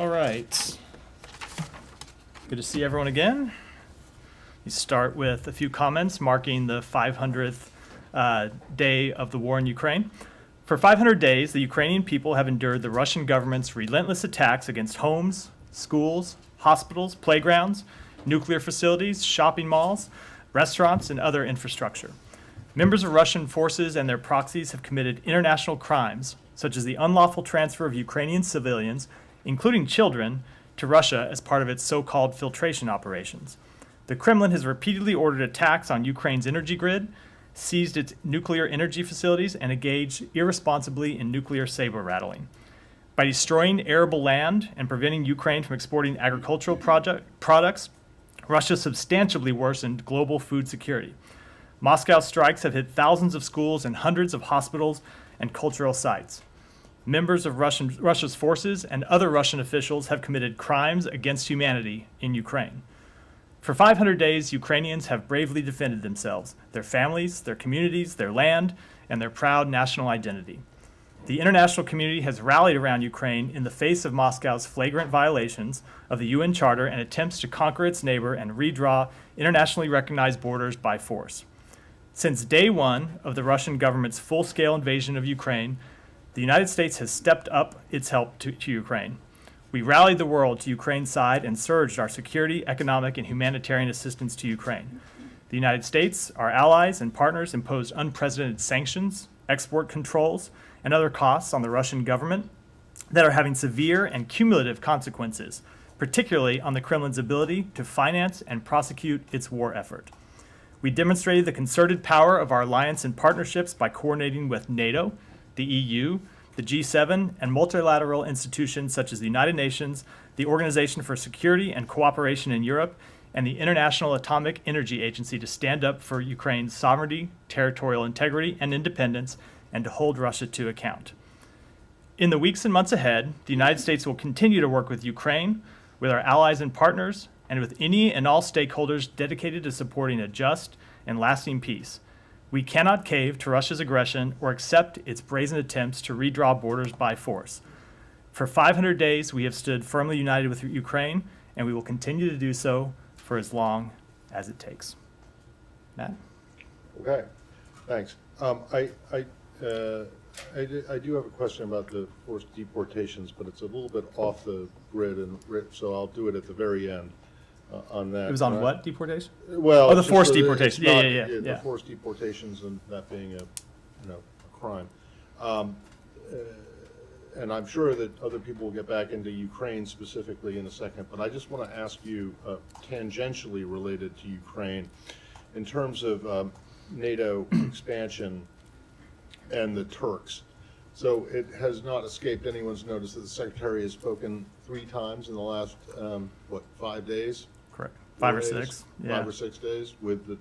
All right. Good to see everyone again. We start with a few comments marking the 500th day of the war in Ukraine. For 500 days, the Ukrainian people have endured the Russian government's relentless attacks against homes, schools, hospitals, playgrounds, nuclear facilities, shopping malls, restaurants, and other infrastructure. Members of Russian forces and their proxies have committed international crimes, such as the unlawful transfer of Ukrainian civilians, including children, to Russia as part of its so-called filtration operations. The Kremlin has repeatedly ordered attacks on Ukraine's energy grid, seized its nuclear energy facilities, and engaged irresponsibly in nuclear saber rattling. By destroying arable land and preventing Ukraine from exporting agricultural products, Russia substantially worsened global food security. Moscow's strikes have hit thousands of schools and hundreds of hospitals and cultural sites. Members of Russia's forces and other Russian officials have committed crimes against humanity in Ukraine. For 500 days, Ukrainians have bravely defended themselves, their families, their communities, their land, and their proud national identity. The international community has rallied around Ukraine in the face of Moscow's flagrant violations of the UN Charter and attempts to conquer its neighbor and redraw internationally recognized borders by force. Since day one of the Russian government's full-scale invasion of Ukraine, the United States has stepped up its help to Ukraine. We rallied the world to Ukraine's side and surged our security, economic, and humanitarian assistance to Ukraine. The United States, our allies and partners imposed unprecedented sanctions, export controls, and other costs on the Russian government that are having severe and cumulative consequences, particularly on the Kremlin's ability to finance and prosecute its war effort. We demonstrated the concerted power of our alliance and partnerships by coordinating with NATO, the EU, the G7, and multilateral institutions such as the United Nations, the Organization for Security and Cooperation in Europe, and the International Atomic Energy Agency to stand up for Ukraine's sovereignty, territorial integrity, and independence, and to hold Russia to account. In the weeks and months ahead, the United States will continue to work with Ukraine, with our allies and partners, and with any and all stakeholders dedicated to supporting a just and lasting peace. We cannot cave to Russia's aggression or accept its brazen attempts to redraw borders by force. For 500 days, we have stood firmly united with Ukraine, and we will continue to do so for as long as it takes. Matt? Okay, thanks. I do have a question about the forced deportations, but it's a little bit off the grid, and so I'll do it at the very end on that. It was on what deportation? Well, oh, the forced deportation. Yeah. The forced deportations and that being a crime. And I'm sure that other people will get back into Ukraine specifically in a second, but I just want to ask you, tangentially related to Ukraine, in terms of NATO expansion and the Turks. So it has not escaped anyone's notice that the Secretary has spoken 3 times in the last, 5 days? Correct. 5 or 6. Yeah. 5 or 6 days with the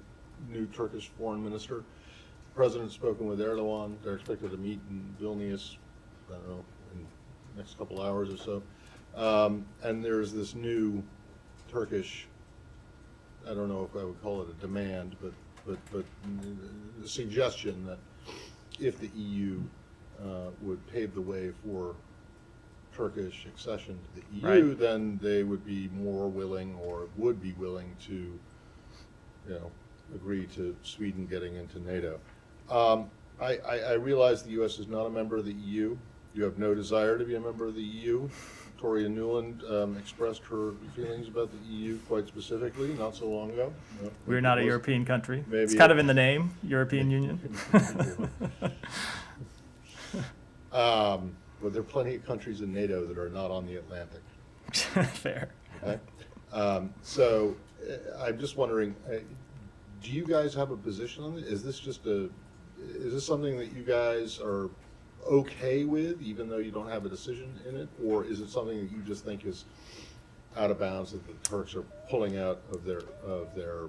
new Turkish foreign minister. The President's spoken with Erdogan. They're expected to meet in Vilnius, I don't know, in the next couple hours or so. And there's this new Turkish, I don't know if I would call it a demand, but the suggestion that if the EU would pave the way for Turkish accession to the EU, right, then they would be more willing, or would be willing to, agree to Sweden getting into NATO. I realize the U.S. is not a member of the EU. You have no desire to be a member of the EU. Victoria Nuland expressed her feelings about the EU quite specifically not so long ago. We're not a European country. It's kind of in the name, European Union. Well, there are plenty of countries in NATO that are not on the Atlantic. Fair. Okay? So I'm just wondering, do you guys have a position on it? Is this something that you guys are okay with, even though you don't have a decision in it, or is it something that you just think is out of bounds that the Turks are pulling out of their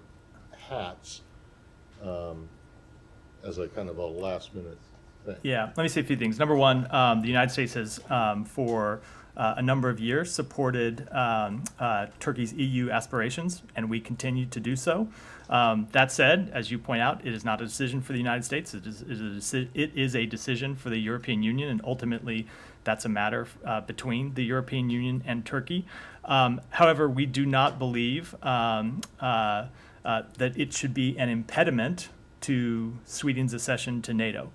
hats as a kind of a last minute thing? Yeah, let me say a few things. Number one, the United States has, for a number of years, supported Turkey's EU aspirations, and we continue to do so. That said, as you point out, it is not a decision for the United States. It is a decision for the European Union and ultimately That's a matter between the European Union and Turkey. However, we do not believe that it should be an impediment to Sweden's accession to NATO.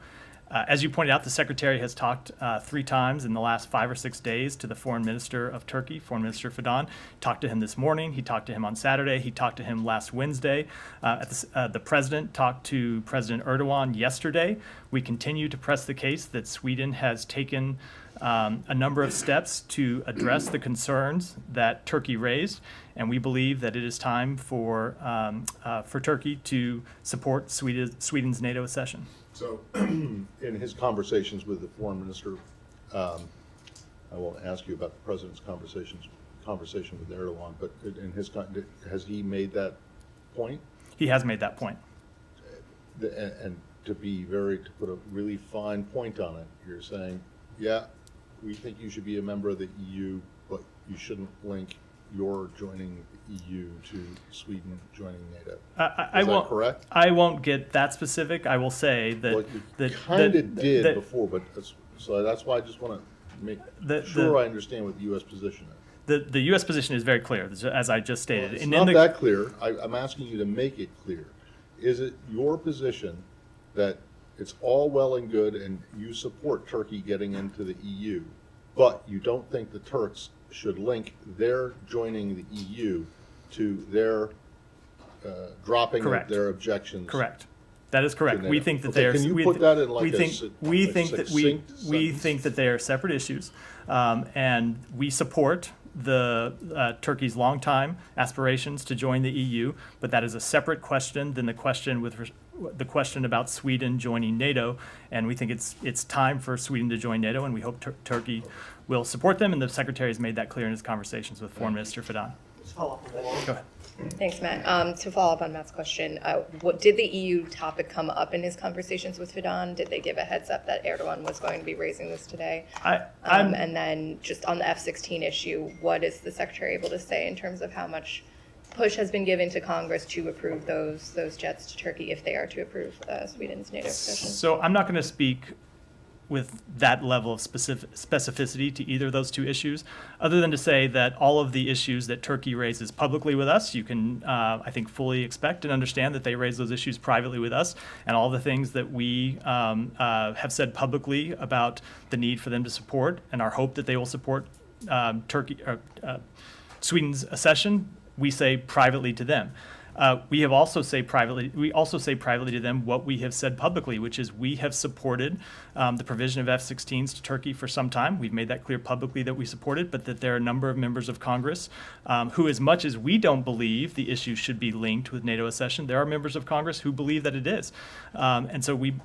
As you pointed out, the Secretary has talked 3 times in the last 5 or 6 days to the Foreign Minister of Turkey, Foreign Minister Fidan. Talked to him this morning. He talked to him on Saturday. He talked to him last Wednesday. The President talked to President Erdogan yesterday. We continue to press the case that Sweden has taken a number of steps to address the concerns that Turkey raised, and we believe that it is time for Turkey to support Sweden's NATO accession. So, in his conversations with the foreign minister, I won't ask you about the president's conversation with Erdogan, but has he made that point? He has made that point. And to put a really fine point on it, you're saying, yeah, we think you should be a member of the EU, but you shouldn't link your joining the EU to Sweden joining NATO. Is that correct? I won't get that specific. I will say that well, you kind of did before, but so that's why I just want to make sure I understand what the U.S. position is. The U.S. position is very clear, as I just stated. Well, it's not that clear. I'm asking you to make it clear. Is it your position that it's all well and good and you support Turkey getting into the EU, but you don't think the Turks should link their joining the EU to their dropping of their objections? Correct. That is correct. We think that they are. Can you put that in like we think that they are separate issues, and we support Turkey's longtime aspirations to join the EU, but that is a separate question than the question about Sweden joining NATO, and we think it's time for Sweden to join NATO, and we hope Turkey will support them, and the Secretary has made that clear in his conversations with Foreign Minister Fidan. Go ahead. Thanks, Matt. To follow up on Matt's question, did the EU topic come up in his conversations with Fidan? Did they give a heads up that Erdogan was going to be raising this today? And then just on the F-16 issue, what is the Secretary able to say in terms of how much push has been given to Congress to approve those jets to Turkey if they are to approve Sweden's NATO accession? So I'm not going to speak with that level of specificity to either of those 2 issues, other than to say that all of the issues that Turkey raises publicly with us, you can, I think, fully expect and understand that they raise those issues privately with us, and all the things that we have said publicly about the need for them to support and our hope that they will support Sweden's accession, we say privately to them. We also say privately to them what we have said publicly, which is we have supported the provision of F-16s to Turkey for some time. We've made that clear publicly that we support it, but that there are a number of members of Congress who, as much as we don't believe the issue should be linked with NATO accession, there are members of Congress who believe that it is. And so we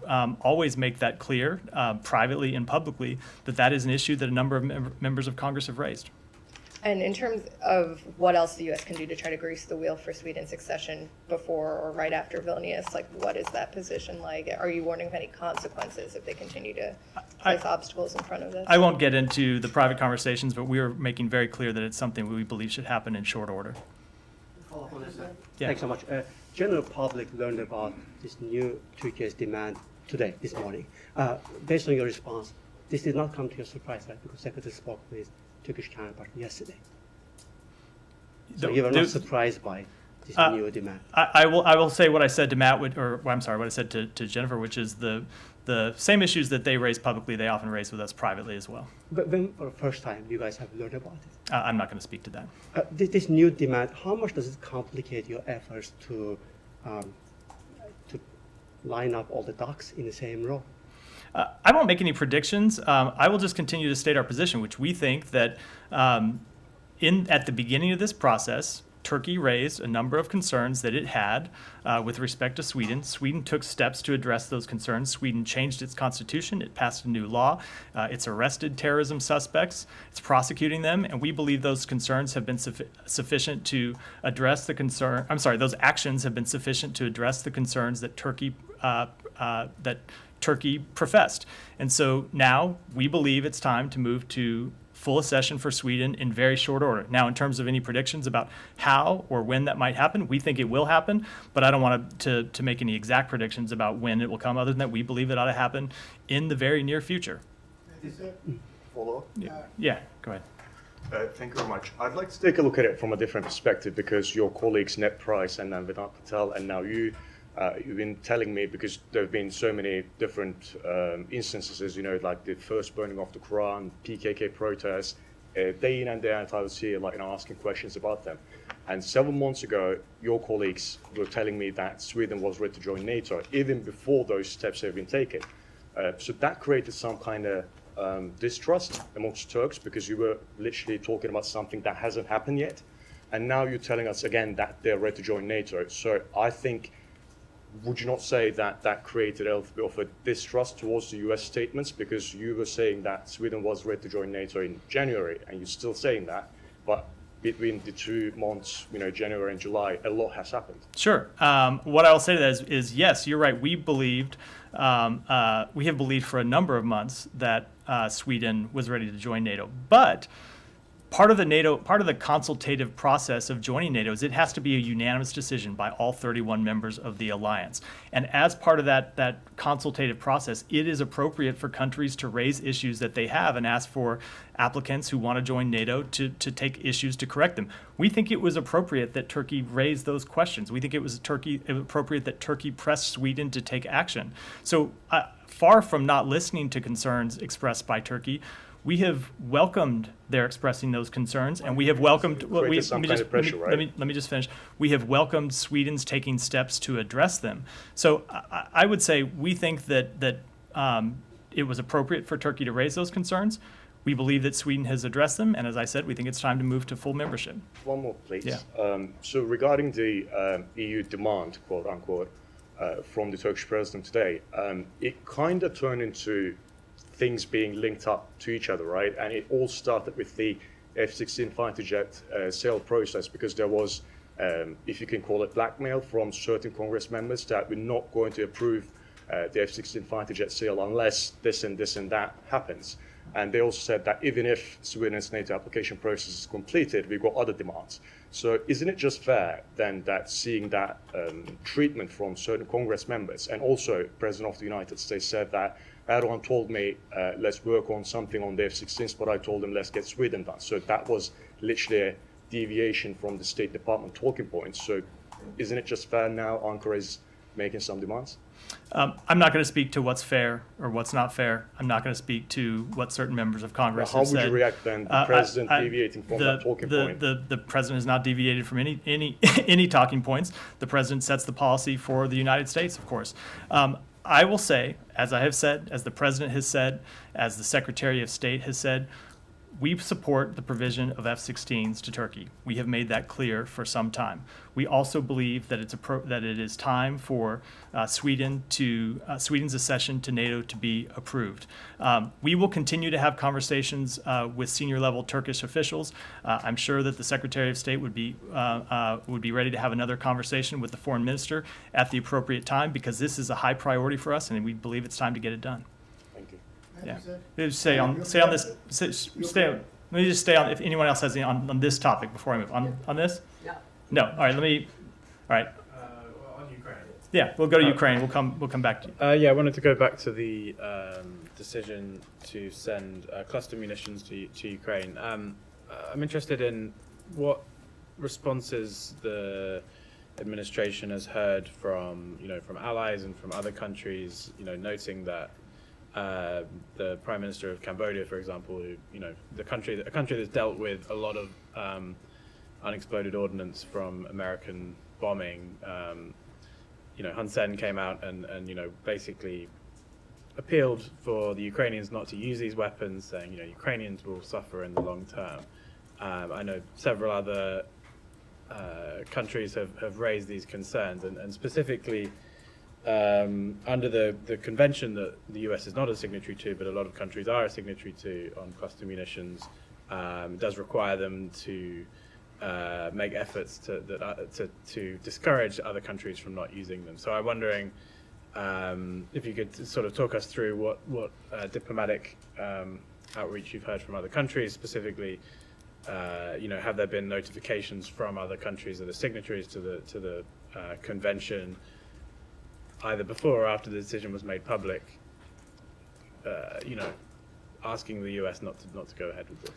always make that clear privately and publicly that is an issue that a number of members of Congress have raised. And in terms of what else the U.S. can do to try to grease the wheel for Sweden's accession before or right after Vilnius, like what is that position like? Are you warning of any consequences if they continue to place obstacles in front of this? I won't get into the private conversations, but we are making very clear that it's something we believe should happen in short order. Follow up on this. Yeah. Thanks so much. General public learned about this new Turkey's demand today, this morning. Based on your response, this did not come to your surprise, right? Because Secretary spoke with Turkish counterpart yesterday. So you were not surprised by this new demand. I will say what I said to Matt, what I said to Jennifer, which is the same issues that they raise publicly, they often raise with us privately as well. But when for the first time you guys have learned about it? I'm not going to speak to that. This new demand, how much does it complicate your efforts to line up all the ducks in the same row? I won't make any predictions. I will just continue to state our position, which we think that at the beginning of this process, Turkey raised a number of concerns that it had with respect to Sweden. Sweden took steps to address those concerns. Sweden changed its constitution. It passed a new law. It's arrested terrorism suspects. It's prosecuting them. And we believe those concerns have been sufficient to address the concern. I'm sorry, those actions have been sufficient to address the concerns that Turkey professed. And so now we believe it's time to move to full accession for Sweden in very short order. Now, in terms of any predictions about how or when that might happen, we think it will happen, but I don't want to make any exact predictions about when it will come, other than that we believe it ought to happen in the very near future. follow up? Yeah, go ahead. Thank you very much. I'd like to take a look at it from a different perspective because your colleagues Ned Price and Vedant Patel and now you've been telling me, because there have been so many different instances, like the first burning of the Quran, PKK protests, day in and day out I was here asking questions about them. And 7 months ago, your colleagues were telling me that Sweden was ready to join NATO, even before those steps have been taken. So that created some kind of distrust amongst Turks because you were literally talking about something that hasn't happened yet. And now you're telling us again that they're ready to join NATO. So I think, would you not say that that created a bit of a distrust towards the US statements? Because you were saying that Sweden was ready to join NATO in January, and you're still saying that. But between the 2 months, January and July, a lot has happened. Sure. What I'll say to that is yes, you're right. We have believed for a number of months that Sweden was ready to join NATO. But part of the consultative process of joining NATO is it has to be a unanimous decision by all 31 members of the alliance. And as part of that consultative process, it is appropriate for countries to raise issues that they have and ask for applicants who want to join NATO to take issues to correct them. We think it was appropriate that Turkey raised those questions. We think it was appropriate that Turkey pressed Sweden to take action. So far from not listening to concerns expressed by Turkey, we have welcomed their expressing those concerns, and we have welcomed. Let me just finish. We have welcomed Sweden's taking steps to address them. So I would say we think that it was appropriate for Turkey to raise those concerns. We believe that Sweden has addressed them, and as I said, we think it's time to move to full membership. One more, please. Yeah. So regarding the EU demand, quote unquote, from the Turkish president today, it kind of turned into things being linked up to each other, right? And it all started with the F-16 fighter jet sale process, because there was, if you can call it blackmail, from certain Congress members that we're not going to approve the F-16 fighter jet sale unless this and this and that happens. And they also said that even if Sweden's NATO application process is completed, we've got other demands. So isn't it just fair then that seeing that treatment from certain Congress members, and also President of the United States said that Erdogan told me, let's work on something on the F-16s, but I told him, let's get Sweden done. So that was literally a deviation from the State Department talking points. So isn't it just fair now Ankara is making some demands? I'm not going to speak to what's fair or what's not fair. I'm not going to speak to what certain members of Congress have said. How would you react then, the president deviating from that talking point? The president has not deviated from any talking points. The president sets the policy for the United States, of course. I will say, as I have said, as the president has said, as the Secretary of State has said, we support the provision of F-16s to Turkey. We have made that clear for some time. We also believe that it is time for Sweden's accession to NATO to be approved. We will continue to have conversations with senior level Turkish officials. I'm sure that the Secretary of State would be ready to have another conversation with the foreign minister at the appropriate time, because this is a high priority for us, and we believe it's time to get it done. Yeah. Stay on this. Let me just stay on. If anyone else has any on this topic before I move on this. No. All right. All right. On Ukraine. Yeah, we'll go to Ukraine. We'll come back to you. Yeah, I wanted to go back to the decision to send cluster munitions to Ukraine. I'm interested in what responses the administration has heard from allies and from other countries, noting that. The Prime Minister of Cambodia, for example, who, a country that's dealt with a lot of unexploded ordnance from American bombing. Hun Sen came out and basically appealed for the Ukrainians not to use these weapons, saying Ukrainians will suffer in the long term. I know several other countries have raised these concerns, and specifically. Under the convention that the US is not a signatory to, but a lot of countries are a signatory to on cluster munitions, it does require them to make efforts to discourage other countries from not using them. So I'm wondering if you could sort of talk us through what diplomatic outreach you've heard from other countries, specifically. Have there been notifications from other countries that are signatories to the convention, either before or after the decision was made public, asking the US not to go ahead with this?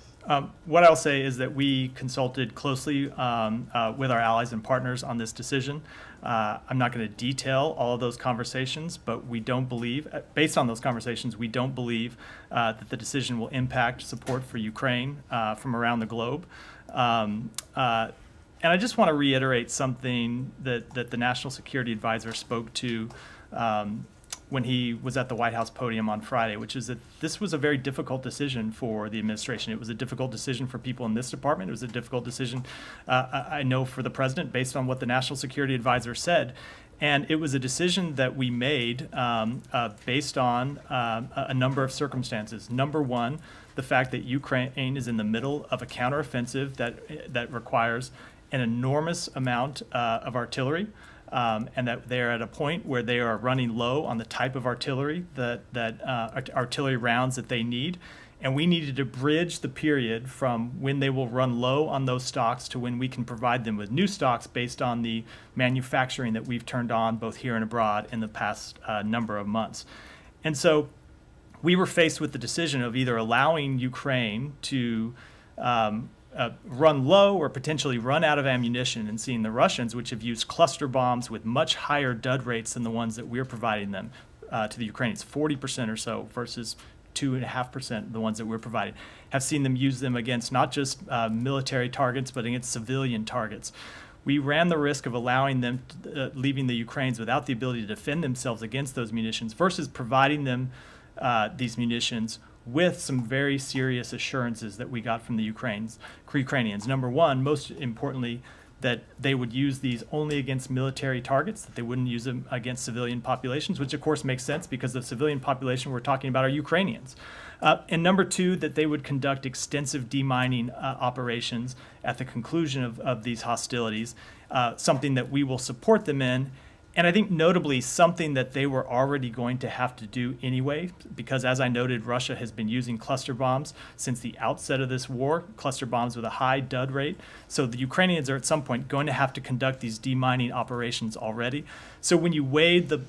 What I'll say is that we consulted closely with our allies and partners on this decision. I'm not going to detail all of those conversations, but we don't believe, based on those conversations, we don't believe that the decision will impact support for Ukraine from around the globe. And I just want to reiterate something that the National Security Advisor spoke to when he was at the White House podium on Friday, which is that this was a very difficult decision for the administration. It was a difficult decision for people in this department. It was a difficult decision, I know, for the president, based on what the National Security Advisor said. And it was a decision that we made based on a number of circumstances. Number one, the fact that Ukraine is in the middle of a counteroffensive that requires an enormous amount of artillery. And that they're at a point where they are running low on the type of artillery artillery rounds that they need. And we needed to bridge the period from when they will run low on those stocks to when we can provide them with new stocks based on the manufacturing that we've turned on both here and abroad in the past number of months. And so we were faced with the decision of either allowing Ukraine to run low or potentially run out of ammunition, and seeing the Russians, which have used cluster bombs with much higher dud rates than the ones that we're providing them to the Ukrainians, 40% or so versus 2.5% the ones that we're providing, have seen them use them against not just military targets, but against civilian targets. We ran the risk of allowing them, leaving the Ukrainians without the ability to defend themselves against those munitions versus providing them these munitions with some very serious assurances that we got from the Ukrainians. Number one, most importantly, that they would use these only against military targets, that they wouldn't use them against civilian populations, which of course makes sense because the civilian population we're talking about are Ukrainians. And number two, that they would conduct extensive demining operations at the conclusion of these hostilities, something that we will support them in. And I think notably something that they were already going to have to do anyway, because as I noted, Russia has been using cluster bombs since the outset of this war, cluster bombs with a high dud rate. So the Ukrainians are at some point going to have to conduct these demining operations already. So when you weighed the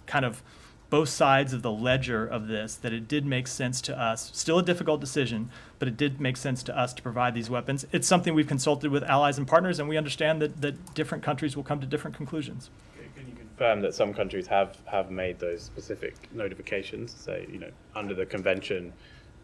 kind of both sides of the ledger of this, that it did make sense to us, still a difficult decision, but it did make sense to us to provide these weapons. It's something we've consulted with allies and partners, and we understand that different countries will come to different conclusions. Can you confirm that some countries have made those specific notifications, say, under the convention,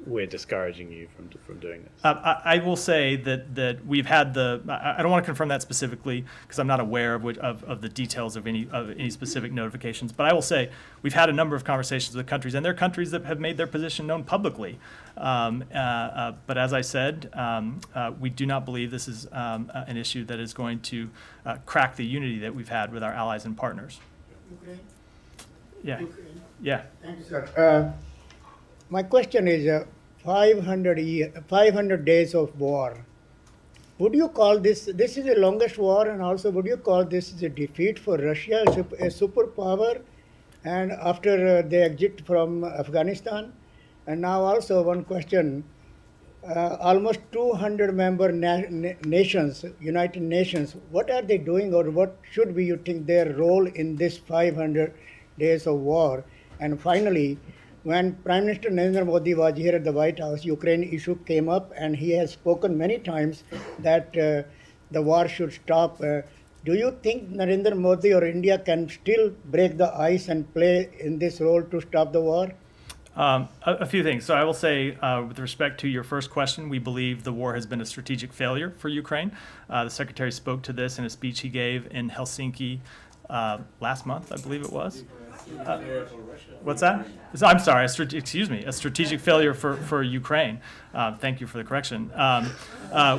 we're discouraging you from doing this? I will say that we've had I don't want to confirm that specifically because I'm not aware of the details of any specific notifications, but I will say we've had a number of conversations with countries, and there are countries that have made their position known publicly. But as I said, we do not believe this is an issue that is going to crack the unity that we've had with our allies and partners. Ukraine? Yeah. Ukraine. Yeah. Thank you, sir. My question is 500 days of war. Would you call this is the longest war, and also would you call this a defeat for Russia, a superpower, and after they exit from Afghanistan? And now also one question, almost 200 member nations, United Nations, what are they doing, or what should be, you think, their role in this 500 days of war? And finally, when Prime Minister Narendra Modi was here at the White House, Ukraine issue came up, and he has spoken many times that the war should stop. Do you think Narendra Modi or India can still break the ice and play in this role to stop the war? A few things. So I will say, with respect to your first question, we believe the war has been a strategic failure for Ukraine. The Secretary spoke to this in a speech he gave in Helsinki last month, I believe it was. What's that? I'm sorry, a strategic failure for Ukraine. Thank you for the correction.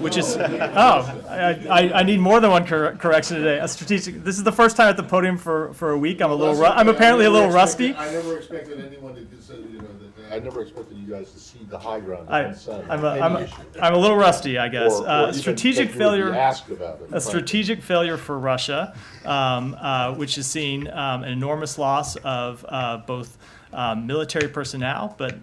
Which is, I need more than one correction today. This is the first time at the podium for a week. I'm apparently a little rusty. I never expected anyone to say, I never expected you guys to see the high ground. I'm a little rusty, I guess. Or strategic failure. Asked about it, a strategic failure for Russia, which has seen an enormous loss of both military personnel, but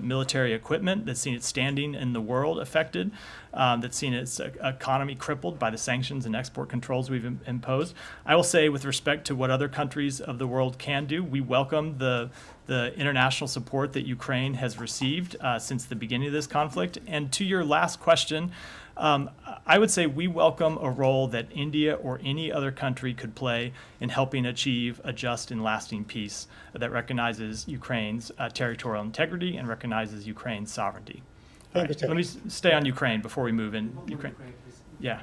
military equipment that's seen its standing in the world affected, that's seen its economy crippled by the sanctions and export controls we've imposed. I will say, with respect to what other countries of the world can do, we welcome the international support that Ukraine has received since the beginning of this conflict. And to your last question, I would say we welcome a role that India or any other country could play in helping achieve a just and lasting peace that recognizes Ukraine's territorial integrity and recognizes Ukraine's sovereignty. All right, let me stay on Ukraine before we move in. Ukraine. Yeah.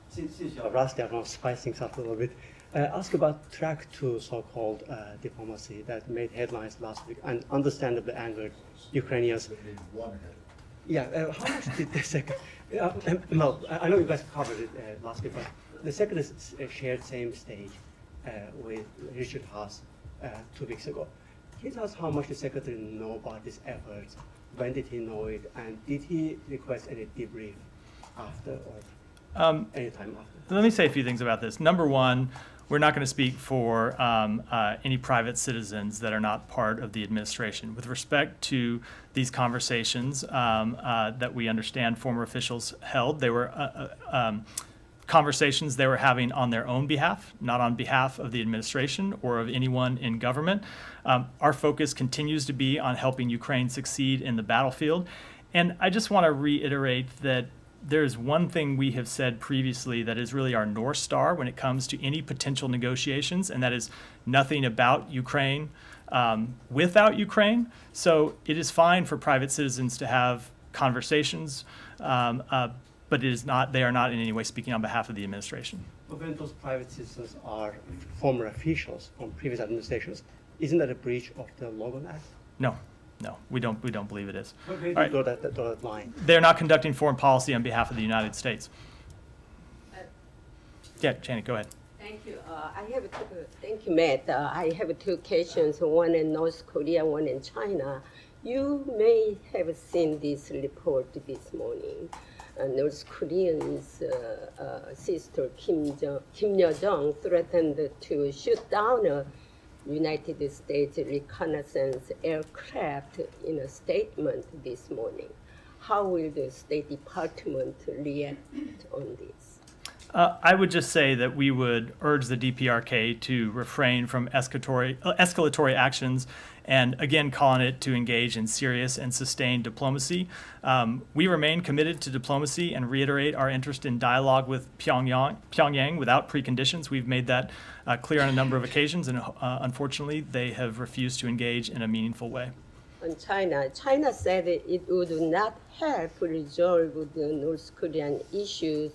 Since you're rusty, I want to spice things up a little bit. Ask about track 2 so-called diplomacy that made headlines last week and understandably angered Ukrainians. Yeah, how much did the second? No, I know you guys covered it last week, but the second is shared same stage with Richard Haas 2 weeks ago. Can you tell us how much the secretary know about these efforts? When did he know it? And did he request any debrief after or any time after? Let me say a few things about this. Number one, we're not going to speak for any private citizens that are not part of the administration. With respect to these conversations that we understand former officials held, they were conversations they were having on their own behalf, not on behalf of the administration or of anyone in government. Our focus continues to be on helping Ukraine succeed in the battlefield. And I just want to reiterate that there's one thing we have said previously that is really our North Star when it comes to any potential negotiations, and that is nothing about Ukraine without Ukraine. So it is fine for private citizens to have conversations, but it is not, they are not in any way speaking on behalf of the administration. But when those private citizens are former officials from previous administrations, isn't that a breach of the Logan Act? No, we don't believe it is. Where do you draw that line? They're not conducting foreign policy on behalf of the United States. Yeah, Janet, go ahead. Thank you. Thank you, Matt. I have 2 questions, one in North Korea, one in China. You may have seen this report this morning. North Korean's sister Kim Yo-jong threatened to shoot down a United States reconnaissance aircraft in a statement this morning. How will the State Department react on this? I would just say that we would urge the DPRK to refrain from escalatory actions and again call on it to engage in serious and sustained diplomacy. We remain committed to diplomacy and reiterate our interest in dialogue with Pyongyang without preconditions. We've made that clear on a number of occasions, and unfortunately they have refused to engage in a meaningful way. On China said it would not help resolve the North Korean issues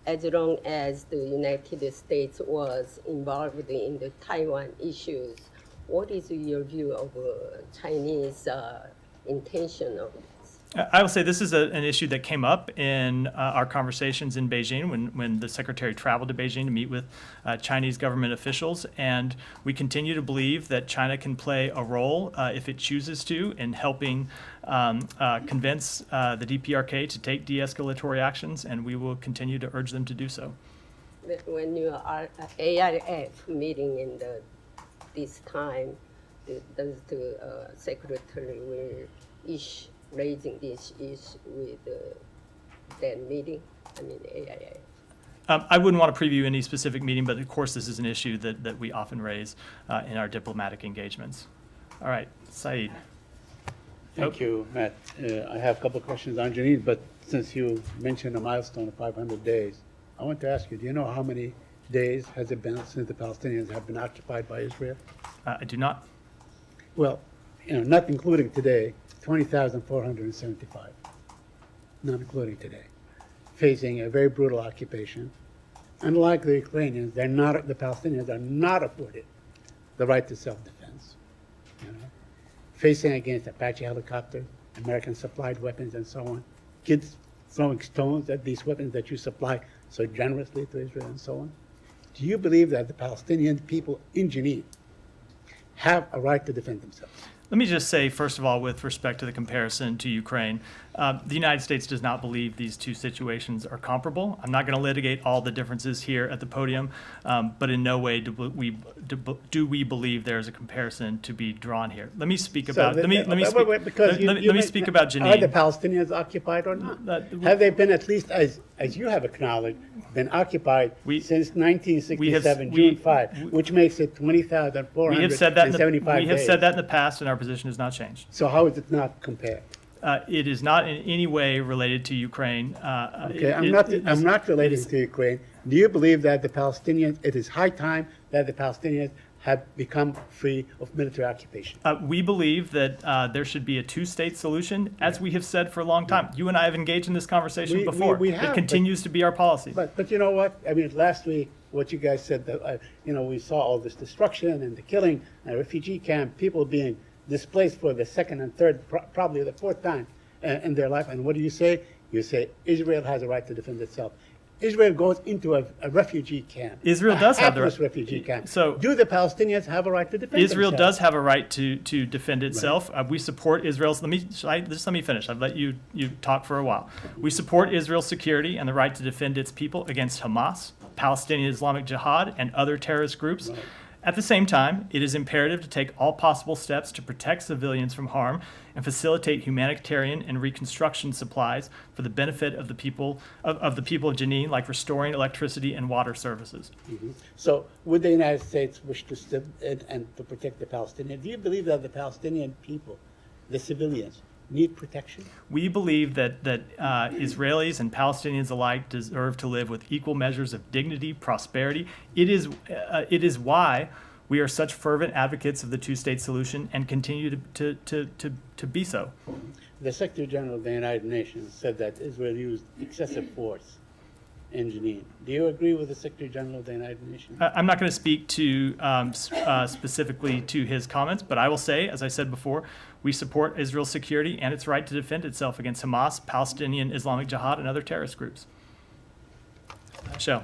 as long as the United States was involved in the Taiwan issues. What is your view of Chinese intention of this? I will say this is an issue that came up in our conversations in Beijing when the Secretary traveled to Beijing to meet with Chinese government officials. And we continue to believe that China can play a role, if it chooses to, in helping convince the DPRK to take de-escalatory actions, and we will continue to urge them to do so. When you are at ARF meeting in this time, does the Secretary will raising this issue with that meeting, AIF? I wouldn't want to preview any specific meeting, but of course this is an issue that we often raise in our diplomatic engagements. All right, Saeed. Thank you, Matt. I have a couple of questions on Janine, but since you mentioned a milestone of 500 days, I want to ask you, do you know how many days has it been since the Palestinians have been occupied by Israel? I do not. Well, not including today, 20,475, not including today, facing a very brutal occupation. Unlike the Ukrainians, the Palestinians are not afforded the right to self-defense. Facing against Apache helicopters, American-supplied weapons, and so on, kids throwing stones at these weapons that you supply so generously to Israel, and so on. Do you believe that the Palestinian people in Jenin have a right to defend themselves? Let me just say, first of all, with respect to the comparison to Ukraine, The United States does not believe these two situations are comparable. I'm not going to litigate all the differences here at the podium, but in no way do we believe there is a comparison to be drawn here. Let me speak about. Let me speak about Jenin. Are the Palestinians occupied or not? Have they been at least, as you have acknowledged, been occupied since 1967, June 5, which makes it 20,475 We have said that in the past, and our position has not changed. So how is it not compared? It is not in any way related to Ukraine. Okay, I'm not relating to Ukraine. Do you believe that the Palestinians, it is high time that the Palestinians have become free of military occupation? We believe that there should be a two-state solution, as we have said for a long time. You and I have engaged in this conversation before. It continues to be our policy. But you know what? I mean, last week, what you guys said, that we saw all this destruction and the killing, and a refugee camp, people being displaced for the second and third, probably the fourth time in their life. And what do you say? You say Israel has a right to defend itself. Israel goes into a refugee camp. Israel does have the right. Refugee camp. So do the Palestinians have a right to defend Israel themselves? does have a right to defend itself. Right. We support Israel's. Let me finish. I've let you talk for a while. We support Israel's security and the right to defend its people against Hamas, Palestinian Islamic Jihad, and other terrorist groups. Right. At the same time, it is imperative to take all possible steps to protect civilians from harm and facilitate humanitarian and reconstruction supplies for the benefit of the people of Jenin, like restoring electricity and water services. Mm-hmm. So would the United States wish to step in and to protect the Palestinians? Do you believe that the Palestinian people, the civilians, need protection? We believe that Israelis and Palestinians alike deserve to live with equal measures of dignity, prosperity. It is why we are such fervent advocates of the two-state solution and continue to be so. The Secretary General of the United Nations said that Israel used excessive force in Jenin. Do you agree with the Secretary General of the United Nations? I'm not going to speak to specifically to his comments, but I will say, as I said before, we support Israel's security and its right to defend itself against Hamas, Palestinian Islamic Jihad, and other terrorist groups. Michelle.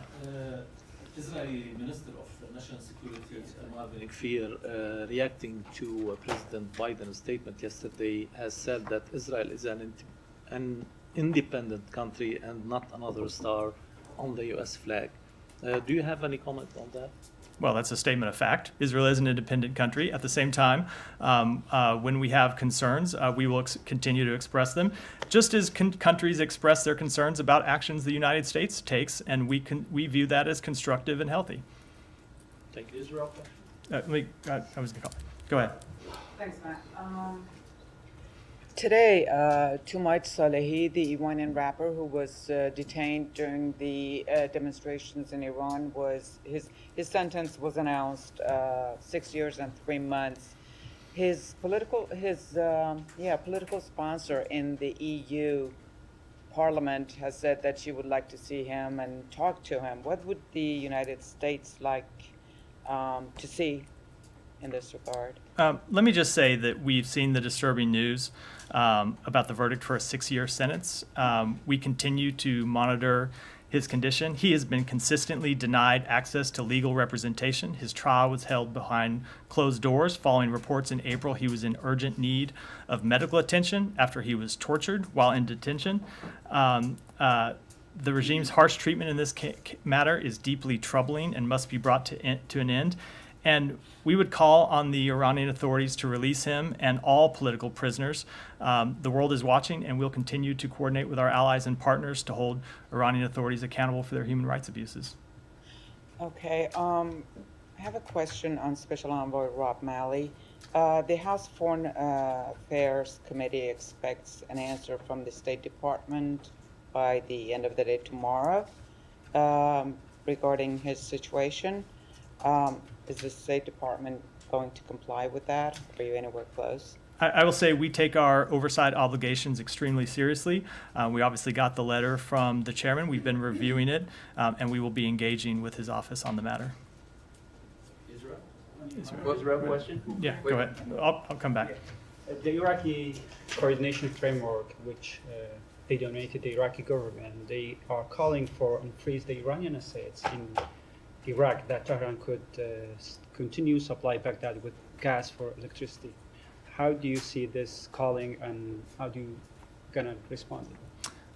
Israeli Minister of National Security, Marvin Kfir, reacting to President Biden's statement yesterday, has said that Israel is an independent country and not another star on the U.S. flag. Do you have any comment on that? Well, that's a statement of fact. Israel is an independent country. At the same time, when we have concerns, we will continue to express them, just as countries express their concerns about actions the United States takes, and we view that as constructive and healthy. Thank you. Israel. I was going to call. Go ahead. Thanks, Matt. Today, Tumait Salehi, the Iranian rapper who was detained during the demonstrations in Iran, his sentence was announced 6 years and 3 months. His political sponsor in the EU Parliament has said that she would like to see him and talk to him. What would the United States like to see in this regard? Let me just say that we've seen the disturbing news about the verdict for a 6-year sentence. We continue to monitor his condition. He has been consistently denied access to legal representation. His trial was held behind closed doors following reports in April he was in urgent need of medical attention after he was tortured while in detention. The regime's harsh treatment in this matter is deeply troubling and must be brought to an end. And we would call on the Iranian authorities to release him and all political prisoners. The world is watching, and we'll continue to coordinate with our allies and partners to hold Iranian authorities accountable for their human rights abuses. Okay. I have a question on Special Envoy Rob Malley. The House Foreign Affairs Committee expects an answer from the State Department by the end of the day tomorrow regarding his situation. Is the State Department going to comply with that? Are you anywhere close? I will say we take our oversight obligations extremely seriously. We obviously got the letter from the chairman. We've been reviewing it, and we will be engaging with his office on the matter. Israel? Was there a question? Yeah, go ahead. I'll come back. The Iraqi coordination framework, which they donated the Iraqi government, they are calling for unfreeze the Iranian assets in Iraq, that Tehran could continue supply Baghdad with gas for electricity. How do you see this calling, and how do you going to respond to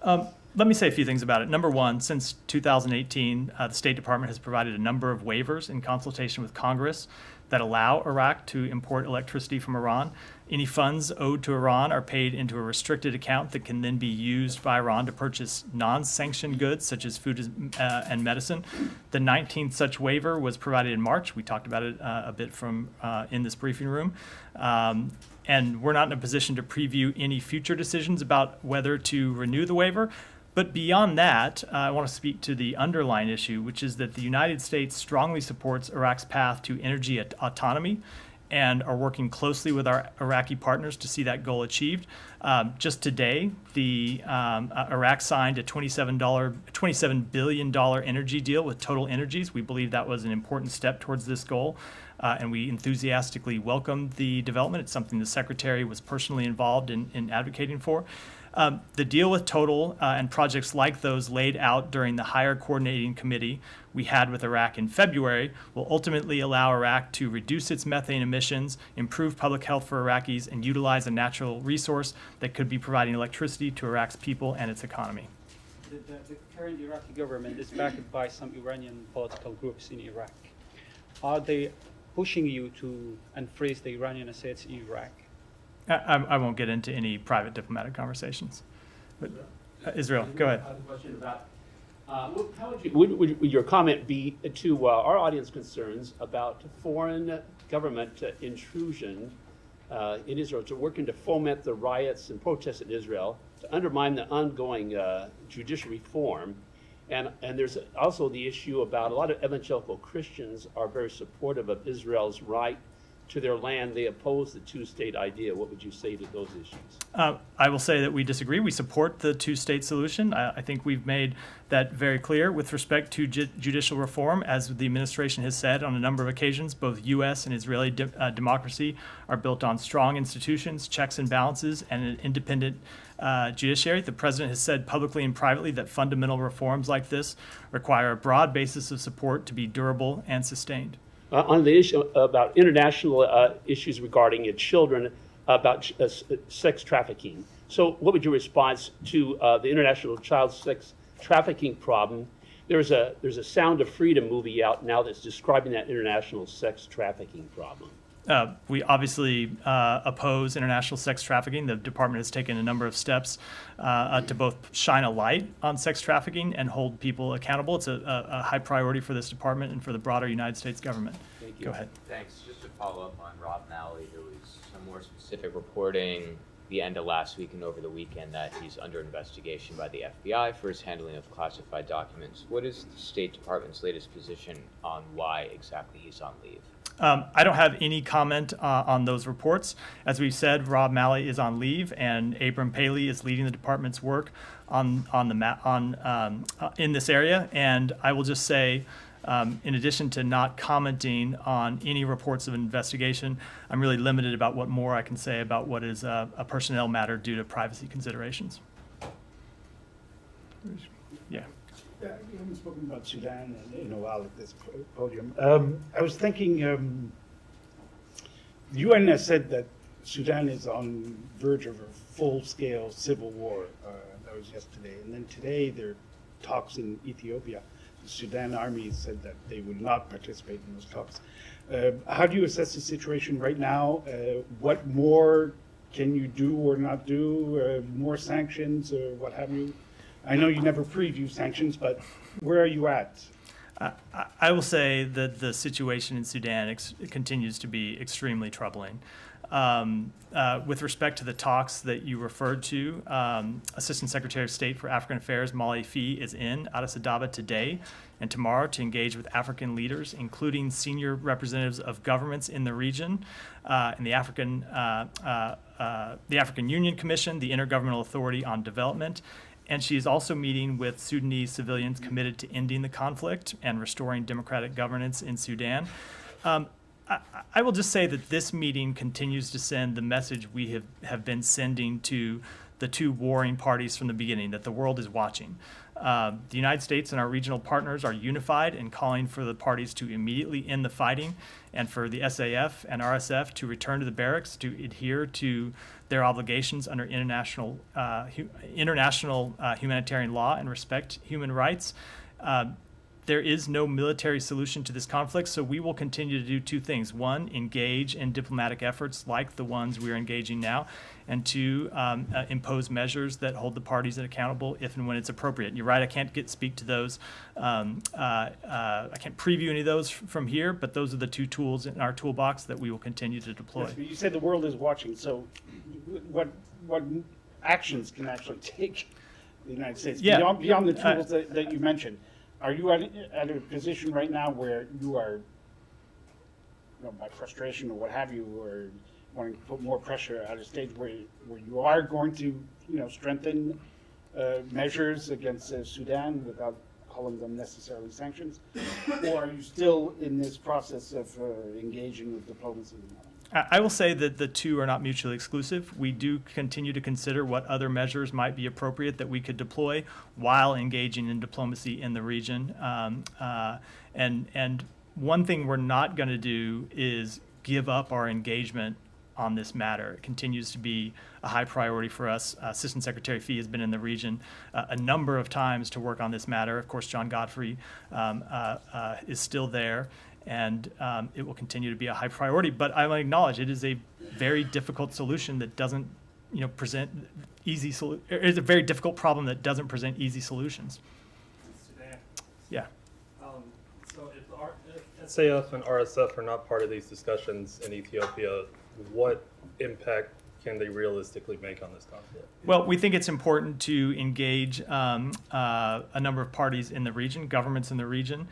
that? Let me say a few things about it. Number one, since 2018, the State Department has provided a number of waivers in consultation with Congress that allow Iraq to import electricity from Iran. Any funds owed to Iran are paid into a restricted account that can then be used by Iran to purchase non-sanctioned goods such as food and medicine. The 19th such waiver was provided in March. We talked about it a bit from in this briefing room. And we're not in a position to preview any future decisions about whether to renew the waiver. But beyond that, I want to speak to the underlying issue, which is that the United States strongly supports Iraq's path to energy autonomy and are working closely with our Iraqi partners to see that goal achieved. Just today, Iraq signed a $27 billion energy deal with Total Energies. We believe that was an important step towards this goal, and we enthusiastically welcome the development. It's something the Secretary was personally involved in advocating for. The deal with Total and projects like those laid out during the higher coordinating committee we had with Iraq in February will ultimately allow Iraq to reduce its methane emissions, improve public health for Iraqis, and utilize a natural resource that could be providing electricity to Iraq's people and its economy. The current Iraqi government is backed by some Iranian political groups in Iraq. Are they pushing you to unfreeze the Iranian assets in Iraq? I won't get into any private diplomatic conversations. But Israel, go ahead. I have a question about how would your comment be to our audience concerns about foreign government intrusion in Israel, to working to foment the riots and protests in Israel, to undermine the ongoing judicial reform, and there's also the issue about a lot of evangelical Christians are very supportive of Israel's right to their land. They oppose the two-state idea. What would you say to those issues? I will say that we disagree. We support the two-state solution. I think we've made that very clear with respect to judicial reform. As the administration has said on a number of occasions, both U.S. and Israeli democracy are built on strong institutions, checks and balances, and an independent judiciary. The president has said publicly and privately that fundamental reforms like this require a broad basis of support to be durable and sustained. On the issue about international issues regarding children, about sex trafficking. So what would your response to the international child sex trafficking problem? There's a Sound of Freedom movie out now that's describing that international sex trafficking problem. We obviously oppose international sex trafficking. The department has taken a number of steps to both shine a light on sex trafficking and hold people accountable. It's a high priority for this department and for the broader United States government. Thank you. Go ahead. Thanks. Just to follow up on Rob Malley, there was some more specific reporting the end of last week and over the weekend that he's under investigation by the FBI for his handling of classified documents. What is the State Department's latest position on why exactly he's on leave? I don't have any comment on those reports. As we've said, Rob Malley is on leave, and Abram Paley is leading the department's work in this area. And I will just say, in addition to not commenting on any reports of investigation, I'm really limited about what more I can say about what is a personnel matter due to privacy considerations. Yeah. Yeah, we haven't spoken about Sudan in a while at this podium. I was thinking, the UN has said that Sudan is on verge of a full-scale civil war. That was yesterday. And then today there are talks in Ethiopia. The Sudan army said that they would not participate in those talks. How do you assess the situation right now? What more can you do or not do? More sanctions or what have you? I know you never preview sanctions, but where are you at? I will say that the situation in Sudan continues to be extremely troubling. With respect to the talks that you referred to, Assistant Secretary of State for African Affairs Molly Fee is in Addis Ababa today and tomorrow to engage with African leaders, including senior representatives of governments in the region, and the African Union Commission, the Intergovernmental Authority on Development. And she is also meeting with Sudanese civilians committed to ending the conflict and restoring democratic governance in Sudan. I will just say that this meeting continues to send the message we have been sending to the two warring parties from the beginning, that the world is watching. The United States and our regional partners are unified in calling for the parties to immediately end the fighting and for the SAF and RSF to return to the barracks, to adhere to their obligations under international humanitarian law and respect human rights. There is no military solution to this conflict, so we will continue to do two things. One, engage in diplomatic efforts like the ones we're engaging now, and two, impose measures that hold the parties accountable if and when it's appropriate. You're right, I can't speak to those. I can't preview any of those from here, but those are the two tools in our toolbox that we will continue to deploy. Yes, but you said the world is watching, so what actions can actually take the United States beyond the tools that you mentioned? Are you at a position right now where you are, by frustration or what have you, or wanting to put more pressure at a stage where you are going to, strengthen measures against Sudan without calling them necessarily sanctions? Or are you still in this process of engaging with diplomacy? I will say that the two are not mutually exclusive. We do continue to consider what other measures might be appropriate that we could deploy while engaging in diplomacy in the region. And one thing we're not going to do is give up our engagement on this matter. It continues to be a high priority for us. Assistant Secretary Fee has been in the region a number of times to work on this matter. Of course, John Godfrey is still there. And it will continue to be a high priority. But I will acknowledge it is a very difficult solution that doesn't, present easy It is a very difficult problem that doesn't present easy solutions. Yeah. So if SAF and RSF are not part of these discussions in Ethiopia, what impact can they realistically make on this conflict? Well, we think it's important to engage a number of parties in the region, governments in the region,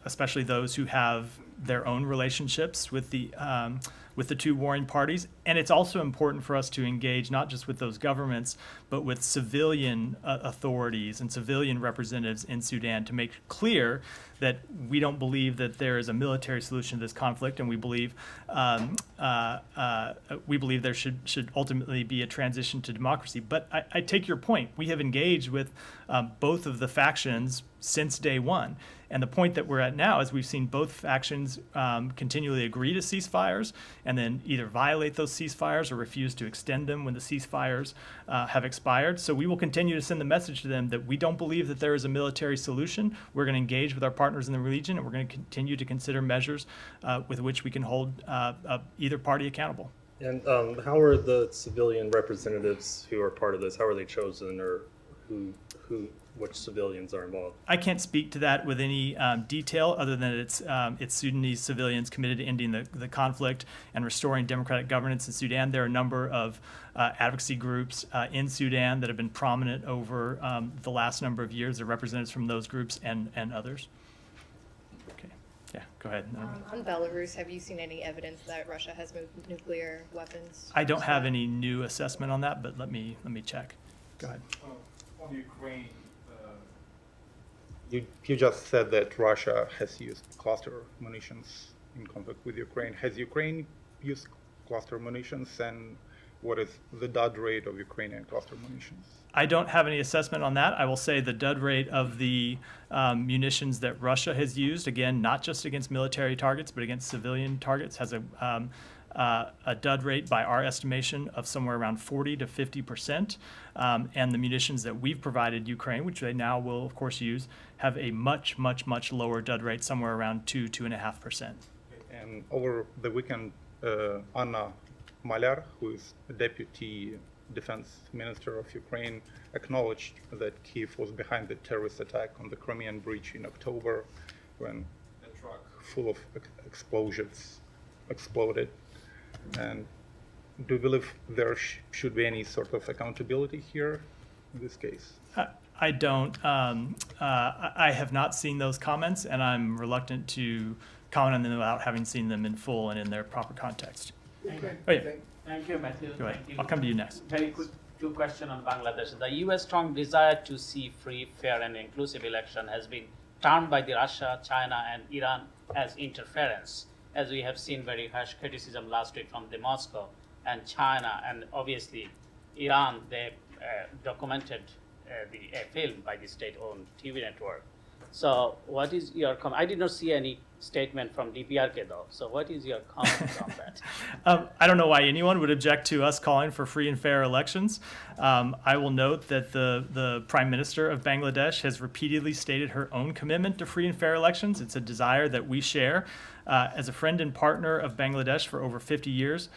especially those who have their own relationships with the two warring parties. And it's also important for us to engage not just with those governments, but with civilian authorities and civilian representatives in Sudan to make clear that we don't believe that there is a military solution to this conflict, and we believe there should ultimately be a transition to democracy. But I take your point. We have engaged with both of the factions since day one. And the point that we're at now is we've seen both factions continually agree to ceasefires and then either violate those ceasefires or refuse to extend them when the ceasefires have expired. So we will continue to send the message to them that we don't believe that there is a military solution. We're going to engage with our partners in the region, and we're going to continue to consider measures with which we can hold either party accountable. And how are the civilian representatives who are part of this, how are they chosen, or which civilians are involved? I can't speak to that with any detail other than it's Sudanese civilians committed to ending the conflict and restoring democratic governance in Sudan. There are a number of advocacy groups in Sudan that have been prominent over the last number of years. There are representatives from those groups and others. Okay, yeah, go ahead. On Belarus, have you seen any evidence that Russia has moved nuclear weapons? I don't have any new assessment on that, but let me check. Go ahead. On Ukraine, you just said that Russia has used cluster munitions in conflict with Ukraine. Has Ukraine used cluster munitions, and what is the dud rate of Ukrainian cluster munitions? I don't have any assessment on that. I will say the dud rate of the munitions that Russia has used, again, not just against military targets, but against civilian targets, has a dud rate by our estimation of somewhere around 40 to 50%. And the munitions that we've provided Ukraine, which they now will, of course, use, have a much, much, much lower dud rate, somewhere around 2.5%. And over the weekend, Anna Malyar, who is the Deputy Defense Minister of Ukraine, acknowledged that Kyiv was behind the terrorist attack on the Crimean Bridge in October, when a truck full of explosives exploded. And do you believe there should be any sort of accountability here in this case? I don't. I have not seen those comments, and I'm reluctant to comment on them without having seen them in full and in their proper context. Okay. Oh, yeah. Thank you, Matthew. Go ahead. Thank you. I'll come to you next. Very quick two questions on Bangladesh. The U.S. strong desire to see free, fair, and inclusive election has been termed by the Russia, China, and Iran as interference, as we have seen very harsh criticism last week from the Moscow and China, and obviously Iran. They documented a film by the state-owned TV network. So what is your comment? I did not see any statement from DPRK though. So what is your comment on that? I don't know why anyone would object to us calling for free and fair elections. I will note that the Prime Minister of Bangladesh has repeatedly stated her own commitment to free and fair elections. It's a desire that we share. As a friend and partner of Bangladesh for over 50 years,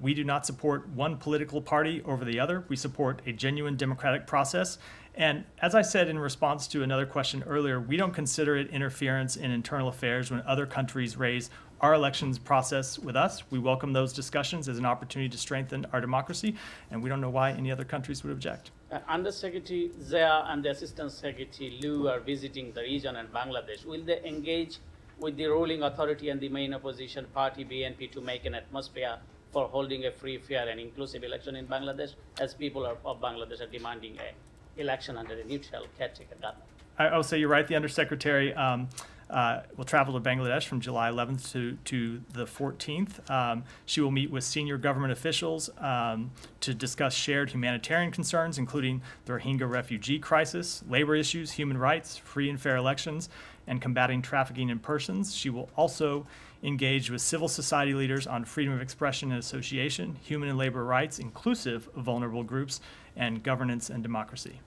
we do not support one political party over the other. We support a genuine democratic process. And as I said in response to another question earlier, we don't consider it interference in internal affairs when other countries raise our elections process with us. We welcome those discussions as an opportunity to strengthen our democracy, and we don't know why any other countries would object. Under-Secretary Zia and the Assistant Secretary Liu are visiting the region and Bangladesh. Will they engage with the ruling authority and the main opposition party, BNP, to make an atmosphere for holding a free, fair, and inclusive election in Bangladesh, as people of Bangladesh are demanding an election under a neutral caretaker government? I'll say you're right. The Undersecretary will travel to Bangladesh from July 11th to the 14th. She will meet with senior government officials to discuss shared humanitarian concerns, including the Rohingya refugee crisis, labor issues, human rights, free and fair elections, and combating trafficking in persons. She will also engage with civil society leaders on freedom of expression and association, human and labor rights, inclusive of vulnerable groups, and governance and democracy.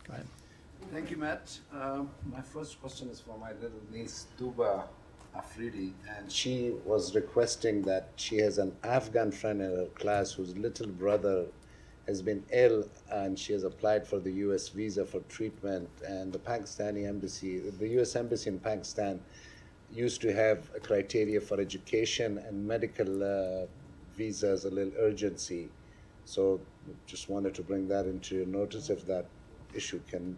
Go ahead. Thank you, Matt. My first question is for my little niece, Duba Afridi, and she was requesting that she has an Afghan friend in her class whose little brother has been ill, and she has applied for the U.S. visa for treatment, and the Pakistani embassy, the U.S. embassy in Pakistan used to have a criteria for education and medical visas, a little urgency. So just wanted to bring that into your notice, if that issue can,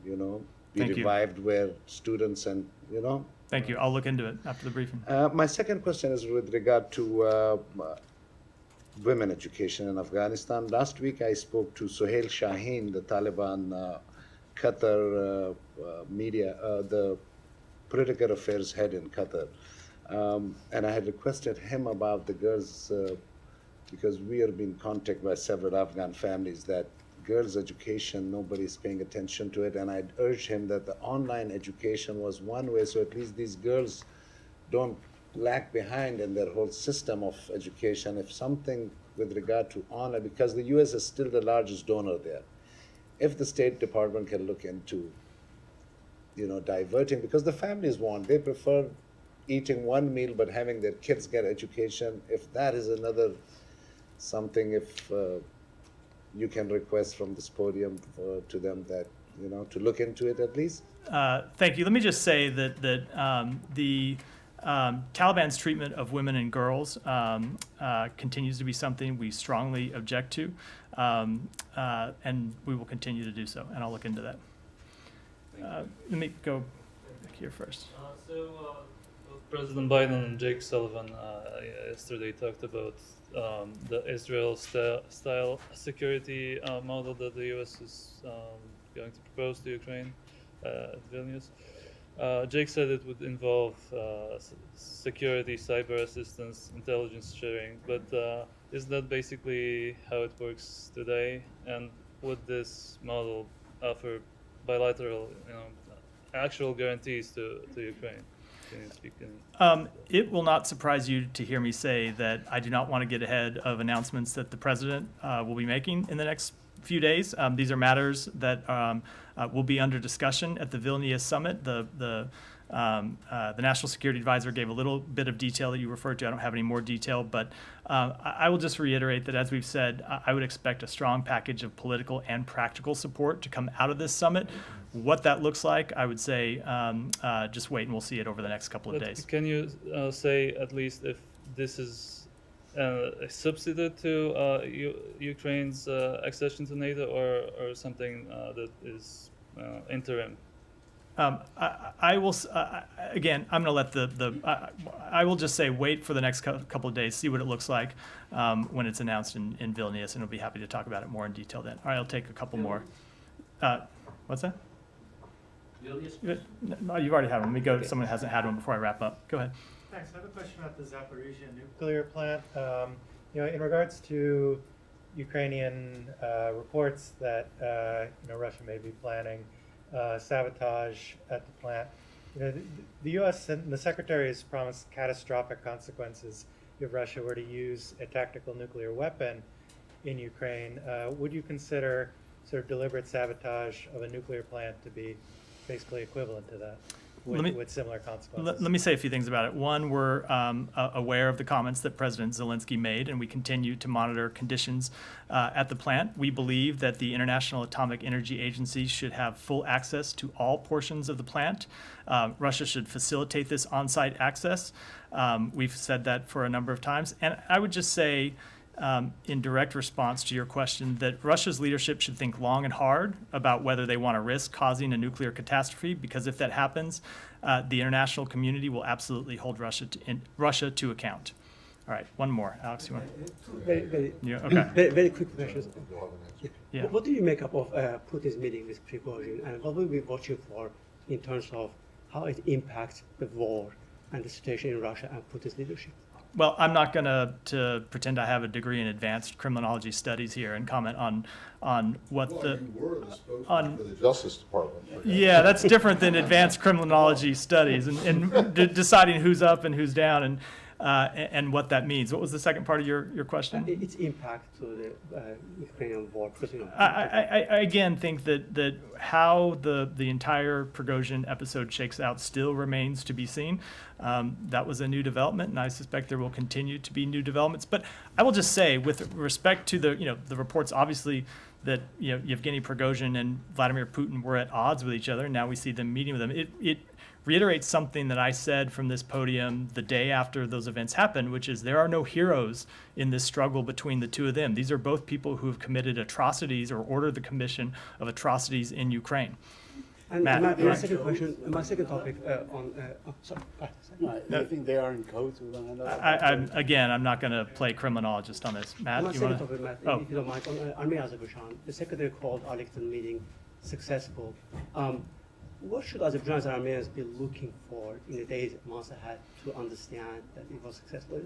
be revived where students and, Thank you. I'll look into it after the briefing. My second question is with regard to women education in Afghanistan. Last week I spoke to Sohail Shaheen, the Taliban Qatar media, the political affairs head in Qatar. And I had requested him about the girls, because we are being contacted by several Afghan families that girls' education, nobody's paying attention to it. And I'd urged him that the online education was one way, so at least these girls don't lag behind in their whole system of education. If something with regard to online, because the U.S. is still the largest donor there, if the State Department can look into, diverting, because the families they prefer eating one meal but having their kids get education. If that is another something, if you can request from this podium to them that, to look into it at least. Thank you. Let me just say that the Taliban's treatment of women and girls continues to be something we strongly object to, and we will continue to do so, and I'll look into that. Let me go back here first. President Biden and Jake Sullivan yesterday talked about the Israel-style security model that the U.S. is going to propose to Ukraine at Vilnius. Jake said it would involve security, cyber assistance, intelligence sharing, but is that basically how it works today? And would this model offer bilateral, actual guarantees to Ukraine? Can you speak in? It will not surprise you to hear me say that I do not want to get ahead of announcements that the president will be making in the next few days. These are matters that will be under discussion at the Vilnius summit. The National Security Advisor gave a little bit of detail that you referred to. I don't have any more detail, but I will just reiterate that, as we've said, I would expect a strong package of political and practical support to come out of this summit. What that looks like, I would say, just wait and we'll see it over the next couple of days. Can you say at least if this is a substitute to Ukraine's accession to NATO, or something that is interim? I will again. I'm going to let I will just say wait for the next couple of days, see what it looks like when it's announced in Vilnius, and we'll be happy to talk about it more in detail then. All right, I'll take a couple more. What's that? No, you've already had one. Let me go to someone who hasn't had one before I wrap up. Go ahead. Thanks. I have a question about the Zaporizhia nuclear plant. In regards to Ukrainian reports that Russia may be planning sabotage at the plant. The U.S. and the Secretary has promised catastrophic consequences if Russia were to use a tactical nuclear weapon in Ukraine. Would you consider sort of deliberate sabotage of a nuclear plant to be basically equivalent to that? With similar consequences. Let me say a few things about it. One, we're aware of the comments that President Zelensky made, and we continue to monitor conditions at the plant. We believe that the International Atomic Energy Agency should have full access to all portions of the plant. Russia should facilitate this on-site access. We've said that for a number of times. And I would just say, in direct response to your question, that Russia's leadership should think long and hard about whether they want to risk causing a nuclear catastrophe, because if that happens, the international community will absolutely hold Russia to account. All right, one more. Alex, you want very quick questions. Yeah. What do you make up of Putin's meeting with Prigozhin, and what will we be watching for in terms of how it impacts the war and the situation in Russia and Putin's leadership? Well, I'm not going to pretend I have a degree in advanced criminology studies here and comment on what you were the spokesman for the Justice Department. Yeah, that's different than advanced criminology studies and deciding who's up and who's down and what that means. What was the second part of your question? Its impact to the Ukrainian war. I again think that how the entire Prigozhin episode shakes out still remains to be seen. That was a new development, and I suspect there will continue to be new developments. But I will just say, with respect to the reports, obviously that Yevgeny Prigozhin and Vladimir Putin were at odds with each other, and now we see them meeting with them. It reiterates something that I said from this podium the day after those events happened, which is there are no heroes in this struggle between the two of them. These are both people who have committed atrocities or ordered the commission of atrocities in Ukraine. And Matt, my second question, my second topic sorry. I think they are in code with one another. I'm not going to play criminologist on this. Matt, my you second want topic, Matt, to? if you don't mind, on Armenia Azerbaijan, the Secretary called Arlington meeting successful. What should Azerbaijanis and Armenians be looking for in the days, months ahead to understand that it was successful?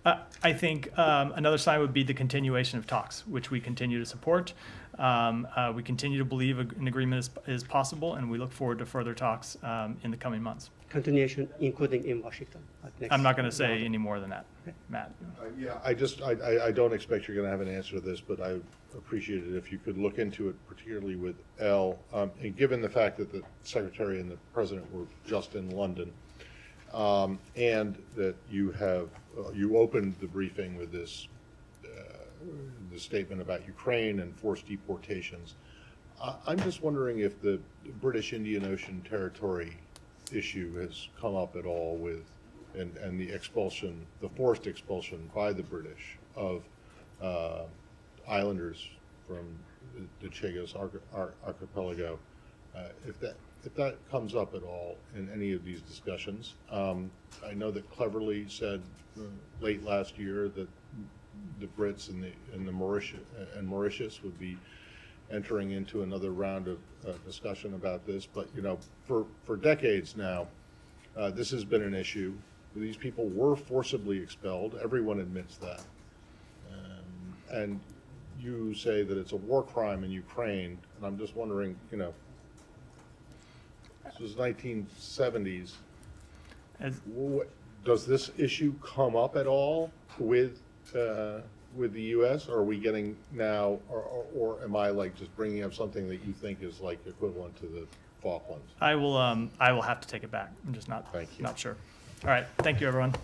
I think another sign would be the continuation of talks, which we continue to support. We continue to believe an agreement is possible, and we look forward to further talks in the coming months. Continuation, including in Washington. I'm not going to say any more than that. Okay. Matt? I don't expect you're going to have an answer to this, but I would appreciate it if you could look into it, particularly with Elle. And given the fact that the Secretary and the President were just in London, and that you opened the briefing with this the statement about Ukraine and forced deportations. I'm just wondering if the British Indian Ocean Territory issue has come up at all with and the expulsion, the forced expulsion by the British of islanders from the Chagos archipelago. If that comes up at all in any of these discussions. I know that Cleverly said late last year that the Brits and Mauritius would be entering into another round of discussion about this. But for decades now, this has been an issue. These people were forcibly expelled. Everyone admits that. And you say that it's a war crime in Ukraine, and I'm just wondering, this was 1970s. Does this issue come up at all with the U.S., or are we getting now, or am I just bringing up something that you think is equivalent to the Falklands? I will have to take it back. I'm just not sure. All right, thank you, everyone.